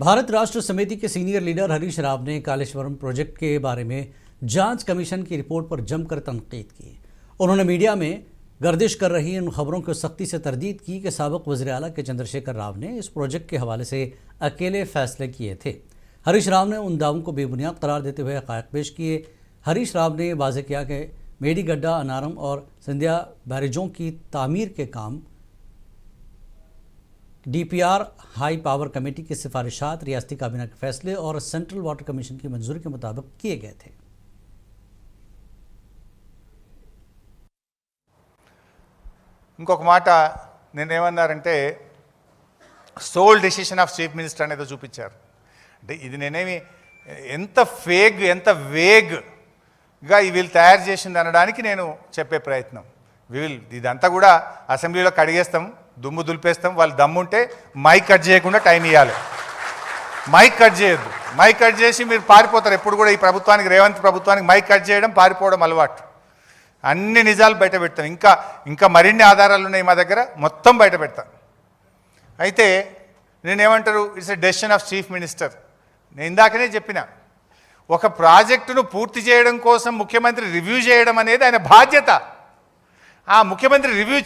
भारत राष्ट्र समिति के सीनियर लीडर हरीश राव ने कालेश्वरम प्रोजेक्ट के बारे में जांच कमीशन की रिपोर्ट पर जमकर तनकीद की। उन्होंने मीडिया में गर्दिश कर रही इन खबरों को सख्ती से तरदीद की कि साबिक वज़ीर आला के चंद्रशेखर राव ने इस प्रोजेक्ट के हवाले से अकेले फैसले किए थे। हरीश राव ने उन दावों को बेबुनियाद करार देते हुए हक़ाइक़ पेश किए। हरीश राव ने वाज़ेह किया कि मेडीगड्डा, अनारम और सिंधिया बैरेजों की तामीर के काम DPR हाई पावर कमेटी की सिफारिशात, रियासती काबीना के फैसले और सेंट्रल वाटर कमीशन की मंजूरी के मुताबिक किए गए थे। ఇంకొక మాట నేనేమన్నారంటే sole decision of chief minister అనేది చూపించారు. అంటే ఇది నేనేమి ఎంత వేగ్గా వీళ్ళు తయారు చేసింది అనడానికి నేను చెప్పే ప్రయత్నం. ఇదంతా కూడా అసెంబ్లీలో కడిగేస్తాం, దుమ్ము దులిపేస్తాం. వాళ్ళు దమ్ముంటే మైక్ కట్ చేయకుండా టైం ఇవ్వాలి. మైక్ కట్ చేయొద్దు. మైక్ కట్ చేసి మీరు పారిపోతారు. ఎప్పుడు కూడా ఈ ప్రభుత్వానికి, రేవంత్ ప్రభుత్వానికి మైక్ కట్ చేయడం, పారిపోవడం అలవాటు. అన్ని నిజాలు బయట పెడతాం. ఇంకా మరిన్ని ఆధారాలు ఉన్నాయి మా దగ్గర, మొత్తం బయట పెడతాం. అయితే నేనేమంటారు, it's a decision of chief minister. నేను ఇందాకనే చెప్పిన, ఒక ప్రాజెక్టును పూర్తి చేయడం కోసం ముఖ్యమంత్రి రివ్యూ చేయడం అనేది ఆయన బాధ్యత. ఆ ముఖ్యమంత్రి రివ్యూ